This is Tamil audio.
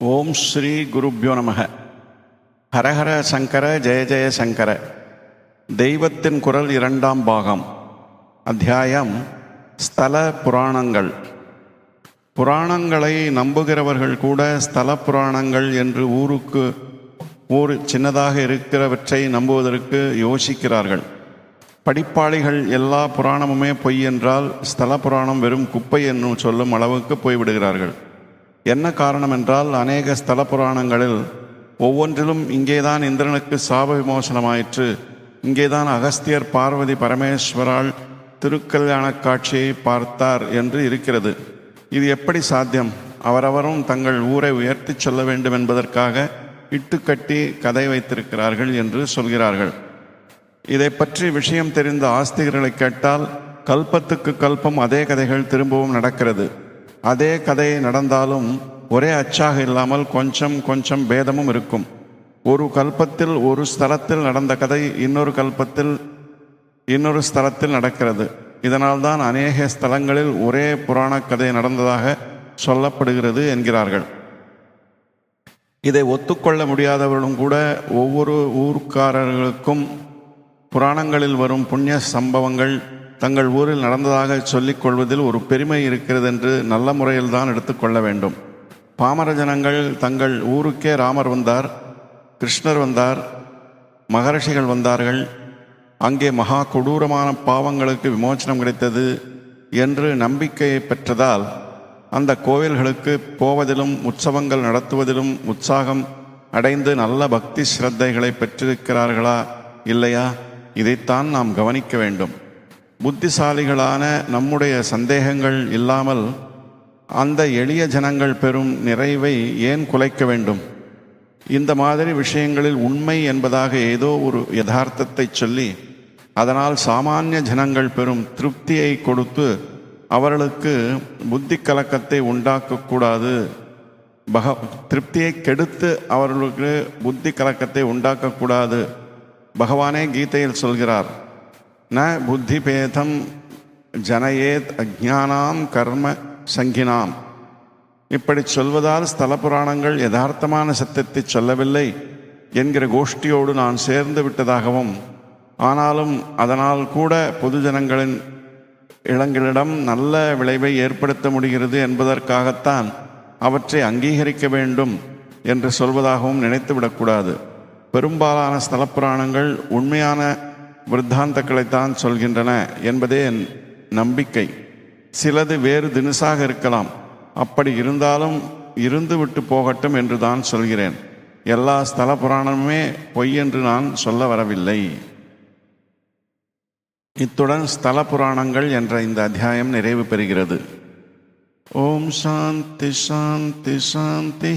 ஓம் ஸ்ரீ குருப்யோ நமக. ஹரஹர சங்கர ஜெய ஜெய சங்கர. தெய்வத்தின் குரல் 2ஆம் பாகம். அத்தியாயம் ஸ்தல புராணங்கள். புராணங்களை நம்புகிறவர்கள் கூட ஸ்தல புராணங்கள் என்று ஊர் சின்னதாக இருக்கிறவற்றை நம்புவதற்கு யோசிக்கிறார்கள். படிப்பாளிகள் எல்லா புராணமுமே பொய் என்றால் ஸ்தல புராணம் வெறும் குப்பை என்னும் சொல்லும் அளவுக்கு போய்விடுகிறார்கள். என்ன காரணம் என்றால், அநேக ஸ்தல புராணங்களில் ஒவ்வொன்றிலும் இங்கேதான் இந்திரனுக்கு சாப விமோசனமாயிற்று, இங்கேதான் அகஸ்தியர் பார்வதி பரமேஸ்வரால் திருக்கல்யாண காட்சியை பார்த்தார் என்று இருக்கிறது. இது எப்படி சாத்தியம்? அவரவரும் தங்கள் ஊரை உயர்த்தி சொல்ல வேண்டும் என்பதற்காக இட்டுக்கட்டி கதை வைத்திருக்கிறார்கள் என்று சொல்கிறார்கள். இதை பற்றி விஷயம் தெரிந்த ஆஸ்திகர்களை கேட்டால், கல்பத்துக்கு கல்பம் அதே கதைகள் திரும்பவும் நடக்கிறது. அதே கதை நடந்தாலும் ஒரே அச்சாக இல்லாமல் கொஞ்சம் கொஞ்சம் பேதமும் இருக்கும். ஒரு கல்பத்தில் ஒரு ஸ்தலத்தில் நடந்த கதை இன்னொரு கல்பத்தில் இன்னொரு ஸ்தலத்தில் நடக்கிறது. இதனால்தான் அநேக ஸ்தலங்களில் ஒரே புராண கதை நடந்ததாக சொல்லப்படுகிறது என்கிறார்கள். இதை ஒத்துக்கொள்ள முடியாதவர்களும் கூட ஒவ்வொரு ஊர்க்காரர்களுக்கும் புராணங்களில் வரும் புண்ணிய சம்பவங்கள் தங்கள் ஊரில் நடந்ததாக சொல்லிக் கொள்வதில் ஒரு பெருமை இருக்கிறது என்று நல்ல முறையில் தான் எடுத்துக்கொள்ள வேண்டும். பாமர ஜனங்கள் தங்கள் ஊருக்கே ராமர் வந்தார், கிருஷ்ணர் வந்தார், மகரிஷிகள் வந்தார்கள், அங்கே மகா கொடூரமான பாவங்களுக்கு விமோச்சனம் கிடைத்தது என்று நம்பிக்கையை பெற்றதால் அந்த கோவில்களுக்கு போவதிலும் உற்சவங்கள் நடத்துவதிலும் உற்சாகம் அடைந்து நல்ல பக்தி ஸ்ரத்தைகளை பெற்றிருக்கிறார்களா இல்லையா? இதைத்தான் நாம் கவனிக்க வேண்டும். புத்திசாலிகளான நம்முடைய சந்தேகங்கள் இல்லாமல் அந்த எளிய ஜனங்கள் பெறும் நிறைவை ஏன் குலைக்க வேண்டும்? இந்த மாதிரி விஷயங்களில் உண்மை என்பதாக ஏதோ ஒரு யதார்த்தத்தை சொல்லி அதனால் சாமானிய ஜனங்கள் பெறும் திருப்தியை கொடுத்து அவர்களுக்கு புத்தி கலக்கத்தை உண்டாக்கக்கூடாது. திருப்தியை கெடுத்து அவர்களுக்கு புத்தி கலக்கத்தை உண்டாக்கக்கூடாது. பகவானே கீதையில் சொல்கிறார், ந புத்தி பேதம் ஜனயேத் அஜ்ஞானாம் கர்ம சங்கினாம். இப்படி சொல்வதால் ஸ்தல புராணங்கள் யதார்த்தமான சத்தியத்தை சொல்லவில்லை என்கிற கோஷ்டியோடு நான் சேர்ந்து விட்டதாகவும், ஆனாலும் அதனால் கூட பொதுஜனங்களின் இளங்களிடம் நல்ல விளைவை ஏற்படுத்த முடிகிறது என்பதற்காகத்தான் அவற்றை அங்கீகரிக்க வேண்டும் என்று சொல்வதாகவும் நினைத்துவிடக்கூடாது. பெரும்பாலான ஸ்தல புராணங்கள் உண்மையான விருத்தாந்தங்களைத்தான் சொல்கின்றன என்பதே என் நம்பிக்கை. சிலது வேறு தினுசாக இருக்கலாம். அப்படி இருந்தாலும் இருந்து விட்டு போகட்டும் என்று தான் சொல்கிறேன். எல்லா ஸ்தல புராணமுமே பொய் என்று நான் சொல்ல வரவில்லை. இத்துடன் ஸ்தல புராணங்கள் என்ற இந்த அத்தியாயம் நிறைவு பெறுகிறது. ஓம் சாந்தி சாந்தி சாந்தி.